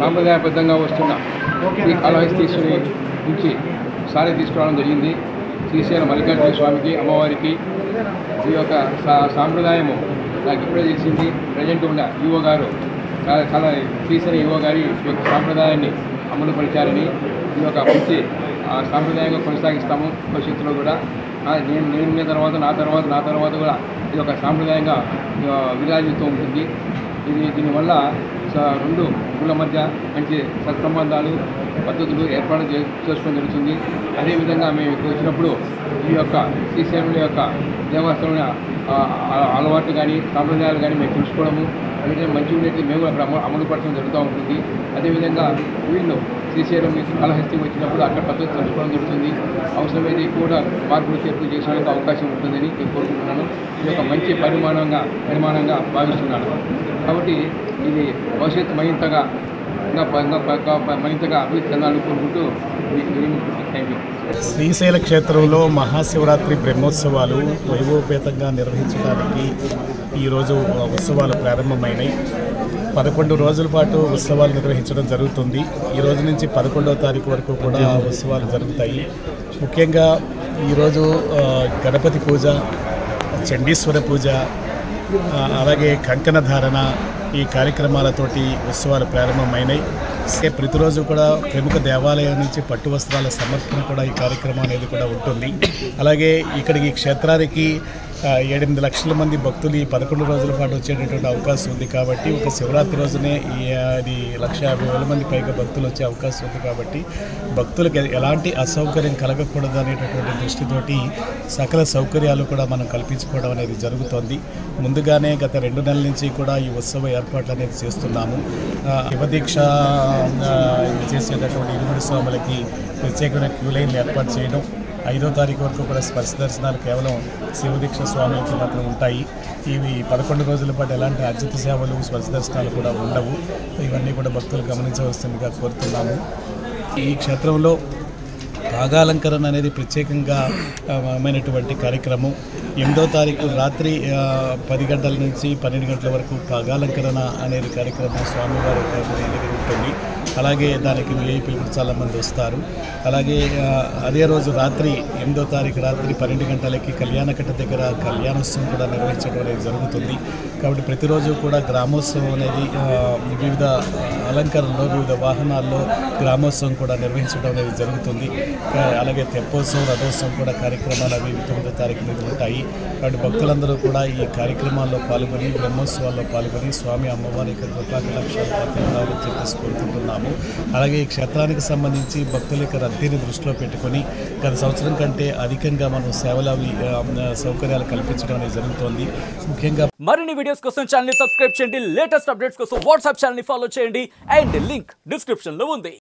సాంప్రదాయబద్ధంగా వస్తున్న ఈ కాళహస్తీశ్వరి నుంచి సారీ తీసుకురావడం జరిగింది. శ్రీశైలం మల్లికార్జున స్వామికి, అమ్మవారికి ఈ యొక్క సాంప్రదాయము నాకు ఇప్పుడే తెలిసింది. ప్రజెంట్ ఉన్న ఈవో గారు చాలా శ్రీశైలం ఈవో గారి ఈ యొక్క సాంప్రదాయాన్ని అమలు పరిచారని, ఈ యొక్క మంచి సాంప్రదాయంగా కొనసాగిస్తాము. భవిష్యత్తులో కూడా నేను నా తర్వాత కూడా ఇది ఒక సాంప్రదాయంగా విరాజిస్తూ ఉంటుంది. దీనివల్ల రెండు ఊళ్ళ మధ్య మంచి సత్సంబంధాలు, పద్ధతులు ఏర్పాటు చేసుకోవడం జరుగుతుంది. అదేవిధంగా మేము ఇక్కడ వచ్చినప్పుడు ఈ యొక్క శ్రీశైలం యొక్క దేవస్థానం అలవాట్లు కానీ సాంప్రదాయాలు కానీ మేము తెలుసుకోవడము, అంటే మంచి ఉండేది మేము అక్కడ అమలు పరచడం జరుగుతూ ఉంటుంది. అదేవిధంగా వీళ్ళు శ్రీశైలం కాళహస్తి వచ్చినప్పుడు అక్కడ పద్ధతి తెలుసుకోవడం జరుగుతుంది. అవసరమైతే కూడా మార్పులు చేర్పులు చేసుకోవడానికి అవకాశం ఉంటుందని నేను కోరుకుంటున్నాను. ఇది ఒక మంచి పరిమాణంగా భావిస్తున్నాను. కాబట్టి ఇది భవిష్యత్తు మరింతగా అభివృద్ధి చెందాలని కోరుకుంటూ థ్యాంక్ యూ. శ్రీశైల క్షేత్రంలో మహాశివరాత్రి బ్రహ్మోత్సవాలు వైభవపేతంగా నిర్వహించడానికి ఈరోజు ఉత్సవాలు ప్రారంభమైనాయి. 11 రోజుల పాటు ఉత్సవాలు నిర్వహించడం జరుగుతుంది. ఈ రోజు నుంచి 11వ తారీఖు వరకు కూడా ఉత్సవాలు జరుగుతాయి. ముఖ్యంగా ఈరోజు గణపతి పూజ, చండీశ్వర పూజ, అలాగే కంకణ ధారణ ఈ కార్యక్రమాలతోటి ఉత్సవాలు ప్రారంభమైనాయి. ప్రతిరోజు కూడా ప్రముఖ దేవాలయం నుంచి పట్టు వస్త్రాల సమర్పణ కూడా ఈ కార్యక్రమం అనేది కూడా ఉంటుంది. అలాగే ఇక్కడికి క్షేత్రానికి 7-8 లక్షల మంది భక్తులు ఈ 11 రోజుల పాటు వచ్చేటటువంటి అవకాశం ఉంది. కాబట్టి ఒక శివరాత్రి రోజునే ఇది 1,50,000 మంది పైగా భక్తులు వచ్చే అవకాశం ఉంది. కాబట్టి భక్తులకు ఎలాంటి అసౌకర్యం కలగకూడదు అనేటటువంటి దృష్టితోటి సకల సౌకర్యాలు కూడా మనం కల్పించుకోవడం అనేది జరుగుతోంది. ముందుగానే గత 2 నెలల నుంచి కూడా ఈ ఉత్సవ ఏర్పాట్లు అనేది చేస్తున్నాము. శివదీక్ష చేసేటటువంటి ఇరుముడి స్వాములకి ప్రత్యేకమైన క్యూ లైన్లు ఏర్పాటు చేయడం, 5వ తారీఖు వరకు కూడా స్పర్శ దర్శనాలు కేవలం శివదీక్ష స్వాములకి మాత్రం ఉంటాయి. ఇవి 11 రోజుల పాటు ఎలాంటి అర్జిత సేవలు, స్పర్శ దర్శనాలు కూడా ఉండవు. ఇవన్నీ కూడా భక్తులు గమనించవలసిందిగా కోరుతున్నాము. ఈ క్షేత్రంలో భాగాలంకరణ అనేది ప్రత్యేకంగా మైనటువంటి కార్యక్రమం. 8వ తారీఖు రాత్రి 10 గంటల నుంచి 12 గంటల వరకు భాగాలంకరణ అనేది కార్యక్రమం స్వామివారి దగ్గర ఉంటుంది. అలాగే దానికి విఐపీలు కూడా చాలామంది వస్తారు. అలాగే అదే రోజు రాత్రి 8వ తారీఖు రాత్రి 12 గంటలకి కళ్యాణకట్ట దగ్గర కళ్యాణోత్సవం కూడా నిర్వహించడం అనేది జరుగుతుంది. కాబట్టి ప్రతిరోజు కూడా గ్రామోత్సవం అనేది వివిధ అలంకరణలో, వివిధ వాహనాల్లో గ్రామోత్సవం కూడా నిర్వహించడం అనేది జరుగుతుంది. అలాగే తెప్పోత్సవం, రథోత్సవం కూడా కార్యక్రమాలు అవి 9వ తారీఖు మీద ఉంటాయి. కాబట్టి భక్తులందరూ కూడా ఈ కార్యక్రమాల్లో పాల్గొని, బ్రహ్మోత్సవాల్లో పాల్గొని స్వామి అమ్మవారి యొక్క కృపాకటాక్షాలు పొందాలని చెప్పేసి కోరుకుంటున్నాము. అలాగే ఈ క్షేత్రానికి సంబంధించి భక్తుల యొక్క రద్దీని దృష్టిలో పెట్టుకొని గత సంవత్సరం కంటే అధికంగా మనం సేవలు సౌకర్యాలు కల్పించడం అనేది జరుగుతోంది. ముఖ్యంగా మరిన్ని వీడియోస్ కోసం ఛానల్ ని సబ్స్క్రైబ్ చేయండి. లేటెస్ట్ అప్డేట్స్ కోసం వాట్సాప్ ఛానల్ ని ఫాలో చేయండి. అండ్ లింక్ డిస్క్రిప్షన్ లో ఉంది.